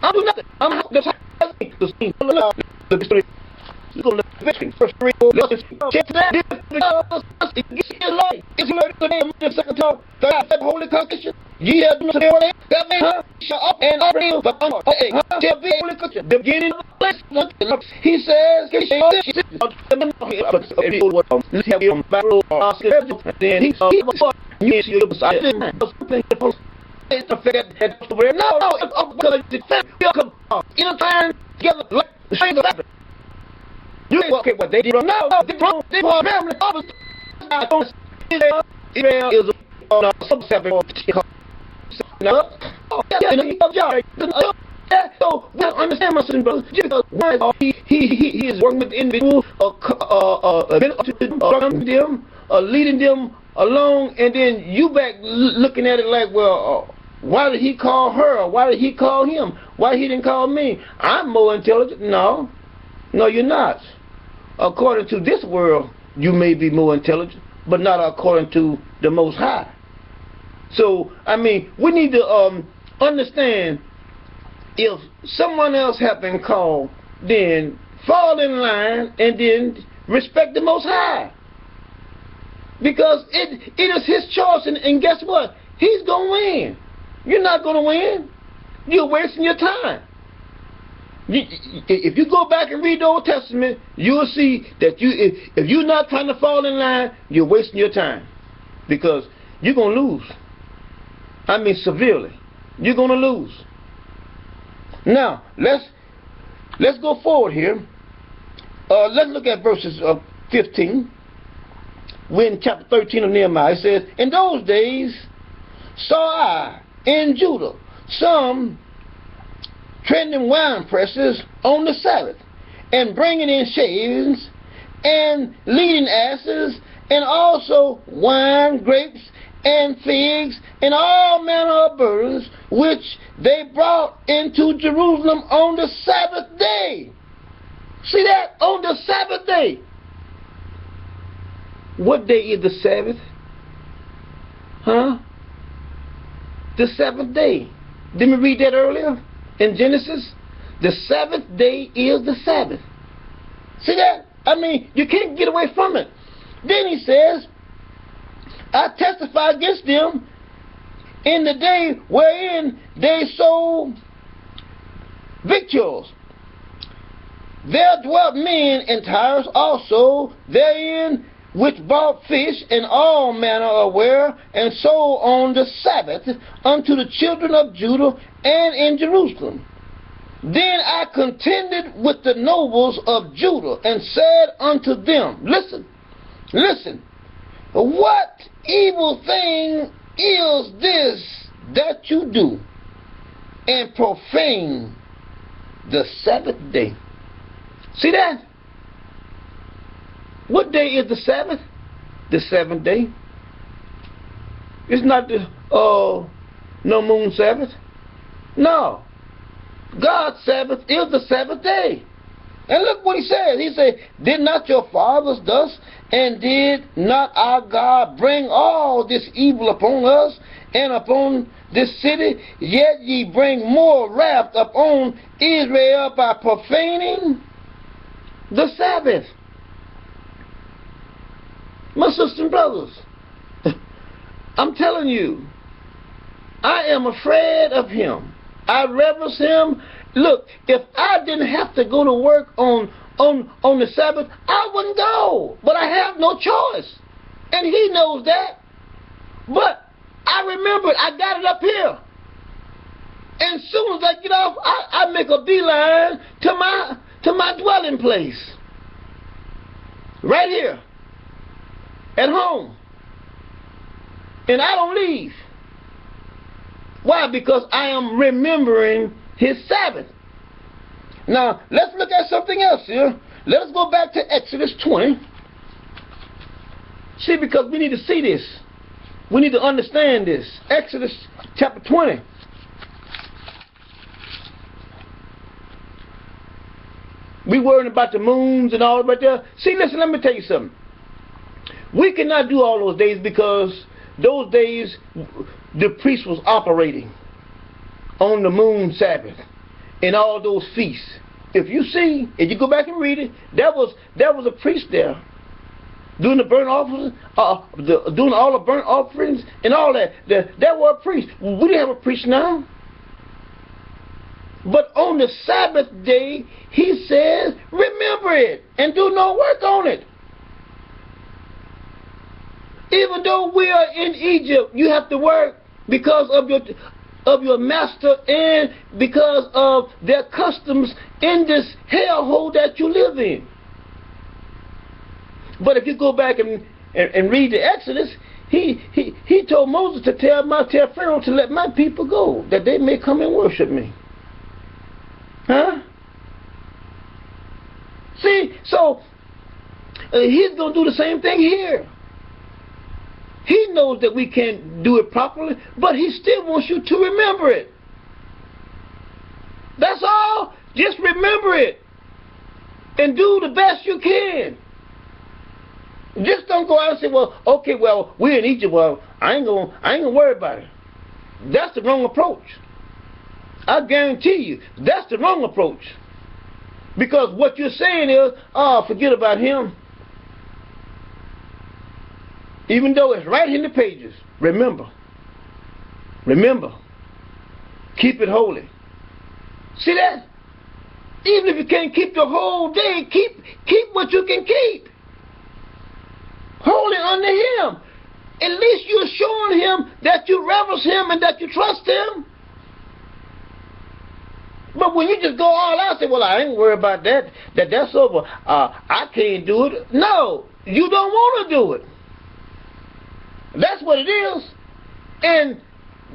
I'm doing nothing. I'm the first three check that. It's the second talk. The Holy Constitution. Yeah, that means shut up and real, but I'm okay. The beginning of the he says, then he you see your side. It's a fair head to where no, it's up because it's fair. Come on, in a time together, like the same of you ain't okay what they did. No, they wrong. They were family. Israel is a subset of so we don't understand my son, brothers. He is working with the individual, leading them along, and then you back looking at it like, well, why did he call her? Why did he call him? Why he didn't call me? I'm more intelligent. No, you're not. According to this world, you may be more intelligent, but not according to the Most High. So, I mean, we need to understand, if someone else have been called, then fall in line and then respect the Most High. Because it is his choice, and guess what? He's going to win. You're not going to win. You're wasting your time. If you go back and read the Old Testament, you'll see that if you're not trying to fall in line, you're wasting your time. Because you're going to lose. I mean, severely. You're going to lose. Now, let's go forward here. Let's look at verses 15. We're in chapter 13 of Nehemiah. It says, in those days saw I in Judah some treading wine presses on the Sabbath, and bringing in shavings, and leading asses, and also wine, grapes, and figs, and all manner of burdens, which they brought into Jerusalem on the Sabbath day. See that? On the Sabbath day. What day is the Sabbath? Huh? The seventh day. Didn't we read that earlier in Genesis? The seventh day is the Sabbath. See that? I mean, you can't get away from it. Then he says, I testify against them in the day wherein they sold victuals. There dwelt men in Tyrus also therein, which bought fish and all manner of ware, and sold on the Sabbath unto the children of Judah and in Jerusalem. Then I contended with the nobles of Judah, and said unto them, listen, what evil thing is this that you do, and profane the Sabbath day? See that? What day is the Sabbath? The seventh day. It's not the no moon Sabbath. No. God's Sabbath is the Sabbath day. And look what he says. He said, did not your fathers thus, and did not our God bring all this evil upon us and upon this city? Yet ye bring more wrath upon Israel by profaning the Sabbath. My sisters and brothers, I'm telling you, I am afraid of him. I reverence him. Look, if I didn't have to go to work on the Sabbath, I wouldn't go. But I have no choice. And he knows that. But I remembered I got it up here. And as soon as I get off, I make a beeline to my dwelling place. Right here. At home. And I don't leave. Why? Because I am remembering his Sabbath. Now, let's look at something else here. Let us go back to Exodus 20. See, because we need to see this. We need to understand this. Exodus chapter 20. We worrying about the moons and all right there. See, listen, let me tell you something. We cannot do all those days because those days the priest was operating on the moon Sabbath and all those feasts. If you go back and read it, there was a priest there doing the burnt offerings, doing all the burnt offerings and all that. There were a priest. We didn't have a priest now. But on the Sabbath day, he says, remember it and do no work on it. Even though we are in Egypt, you have to work because of your master and because of their customs in this hellhole that you live in. But if you go back and read the Exodus, he told Moses to tell Pharaoh to let my people go, that they may come and worship me. Huh? See, so he's going to do the same thing here. He knows that we can't do it properly, but he still wants you to remember it. That's all. Just remember it and do the best you can. Just don't go out and say, well, okay, well, we're in Egypt. Well, I ain't gonna worry about it. That's the wrong approach. I guarantee you, that's the wrong approach. Because what you're saying is, forget about him. Even though it's right in the pages, remember. Keep it holy. See that? Even if you can't keep the whole day, keep what you can keep. Holy unto him. At least you're showing him that you reverence him and that you trust him. But when you just go all out and say, well, I ain't worried about that's over. I can't do it. No, you don't want to do it. That's what it is. And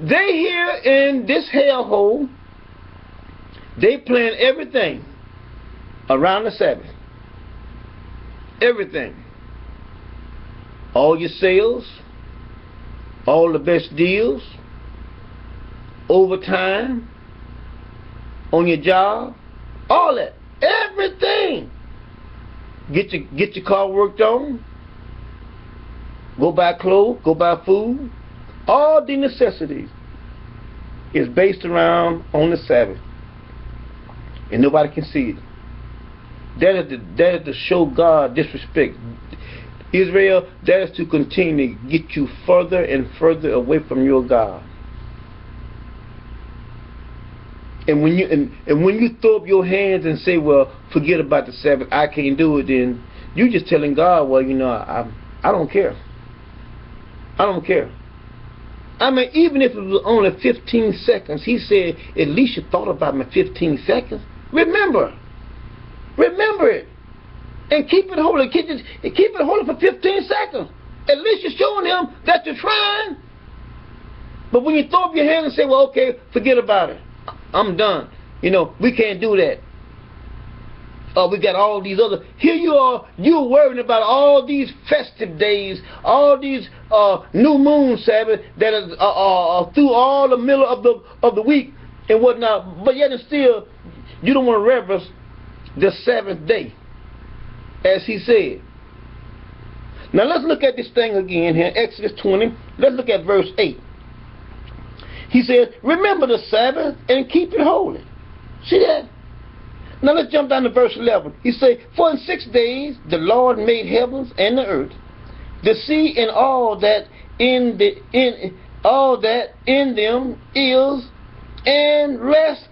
they here in this hellhole, they plan everything around the Sabbath. Everything. All your sales, all the best deals, overtime, on your job, all that. Everything. Get your car worked on. Go buy clothes, go buy food. All the necessities is based around on the Sabbath. And nobody can see it. That is to show God disrespect. Israel, that is to continue to get you further and further away from your God. And when you throw up your hands and say, well, forget about the Sabbath, I can't do it, then you're just telling God, well, I don't care. I don't care. I mean, even if it was only 15 seconds, he said, at least you thought about me 15 seconds. Remember it. And keep it holy. Keep it holy for 15 seconds. At least you're showing him that you're trying. But when you throw up your hands and say, well, okay, forget about it. I'm done. We can't do that. We got all these other. Here you are. You're worrying about all these festive days, all these new moon Sabbath that are through all the middle of the week and whatnot. But yet and still, you don't want to reverence the seventh day, as he said. Now let's look at this thing again here, Exodus 20. Let's look at verse 8. He says, remember the Sabbath and keep it holy. See that? Now let's jump down to verse 11. He says, for in 6 days the Lord made heavens and the earth, the sea and all that in them is, and rest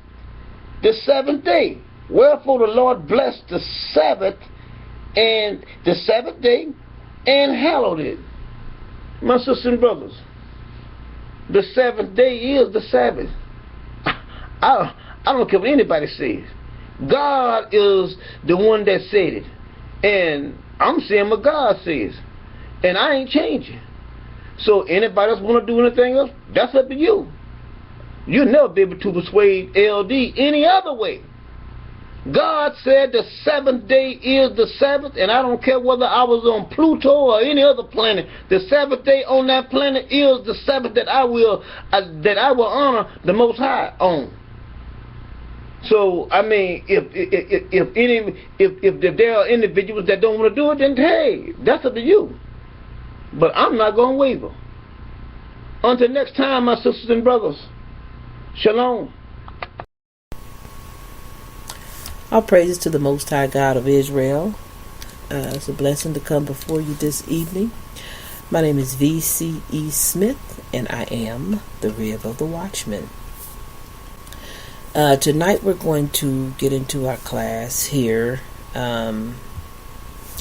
the seventh day. Wherefore the Lord blessed the Sabbath and the Sabbath day and hallowed it. My sisters and brothers, the seventh day is the Sabbath. I don't care what anybody says. God is the one that said it. And I'm saying what God says. And I ain't changing. So anybody else want to do anything else, that's up to you. You'll never be able to persuade LD any other way. God said the seventh day is the Sabbath, and I don't care whether I was on Pluto or any other planet. The Sabbath day on that planet is the Sabbath that I will honor the Most High on. So I mean, if there are individuals that don't want to do it, then hey, that's up to you. But I'm not going to waver. Until next time, my sisters and brothers, shalom. All praises to the Most High God of Israel. It's a blessing to come before you this evening. My name is V.C.E. Smith, and I am the Rib of the Watchman. Tonight we're going to get into our class here and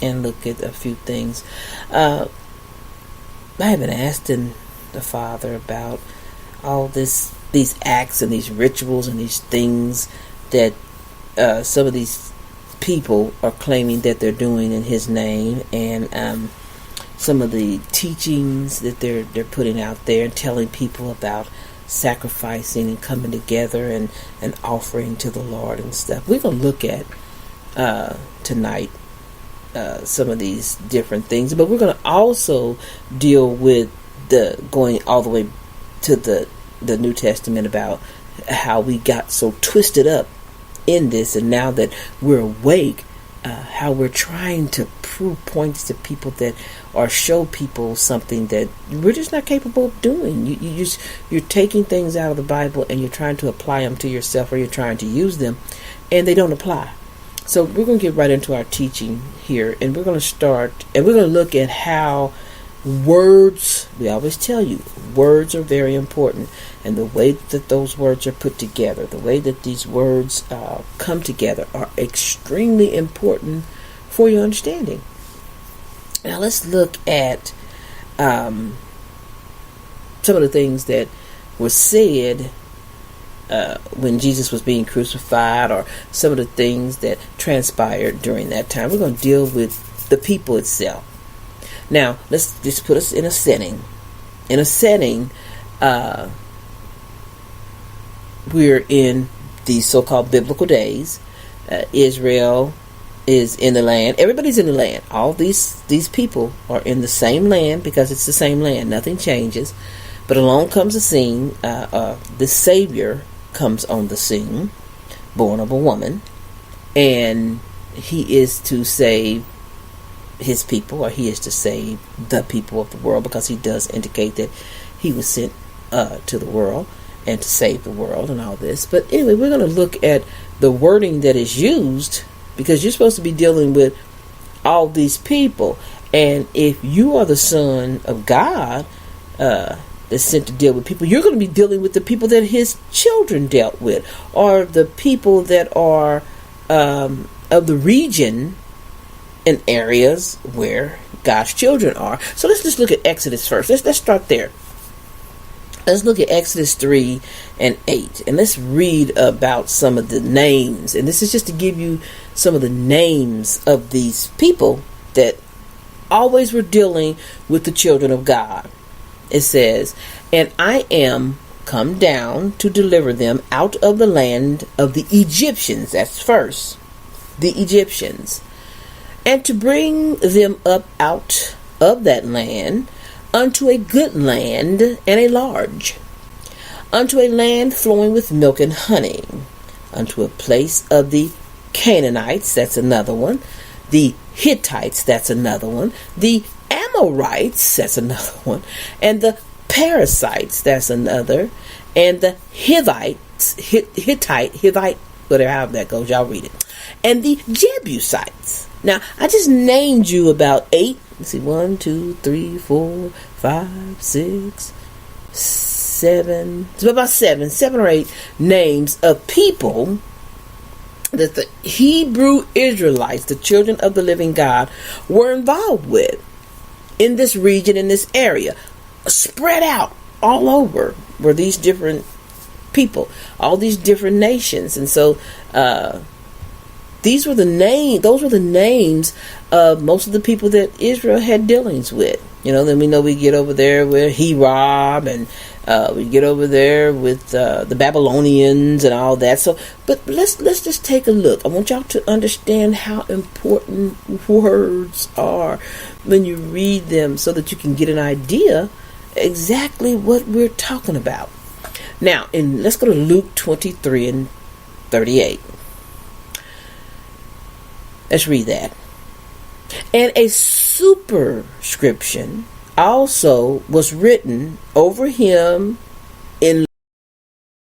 look at a few things. I have been asking the Father about all these acts and these rituals and these things that some of these people are claiming that they're doing in His name, and some of the teachings that they're putting out there and telling people about sacrificing and coming together and offering to the Lord and stuff. We're going to look at tonight some of these different things, but we're going to also deal with the going all the way to the New Testament about how we got so twisted up in this, and now that we're awake, how we're trying to prove points to people that, or show people something that we're just not capable of doing. You're taking things out of the Bible and you're trying to apply them to yourself, or you're trying to use them, and they don't apply. So we're going to get right into our teaching here, and we're going to start, and we're going to look at how words, we always tell you, words are very important, and the way that those words are put together, the way that these words come together are extremely important for your understanding. Now let's look at some of the things that were said when Jesus was being crucified, or some of the things that transpired during that time. We're going to deal with the people itself. Now, let's just put us in a setting. In a setting, we're in the so-called biblical days. Israel is in the land. Everybody's in the land. All these people are in the same land because it's the same land. Nothing changes. But along comes a scene. The Savior comes on the scene, born of a woman, and He is to save His people, or He is to save the people of the world, because He does indicate that He was sent to the world and to save the world and all this. But anyway, we're going to look at the wording that is used, because you're supposed to be dealing with all these people, and if you are the Son of God that's sent to deal with people, you're going to be dealing with the people that His children dealt with, or the people that are of the region in areas where God's children are. So let's just look at Exodus first. Let's start there. Let's look at Exodus 3 and 8, and let's read about some of the names. And this is just to give you some of the names of these people that always were dealing with the children of God. It says, "And I am come down to deliver them out of the land of the Egyptians." That's first. The Egyptians. "And to bring them up out of that land unto a good land and a large, unto a land flowing with milk and honey, unto a place of the Canaanites," that's another one, "the Hittites," that's another one, "the Amorites," that's another one, and the Perizzites, that's another, and the Hivites, Hittite, whatever, however that goes, y'all read it, and the Jebusites. Now, I just named you about 8. Let's see, 1, 2, 3, 4, 5, 6, 7. It's about 7 or 8 names of people that the Hebrew Israelites, the children of the living God, were involved with in this region, in this area. Spread out all over were these different people, all these different nations. And so, those were the names of most of the people that Israel had dealings with. Then we get over there with Herob, and we get over there with the Babylonians and all that. So, but let's just take a look. I want y'all to understand how important words are when you read them, so that you can get an idea exactly what we're talking about. Now, let's go to Luke 23 and 38. Let's read that. "And a superscription also was written over him in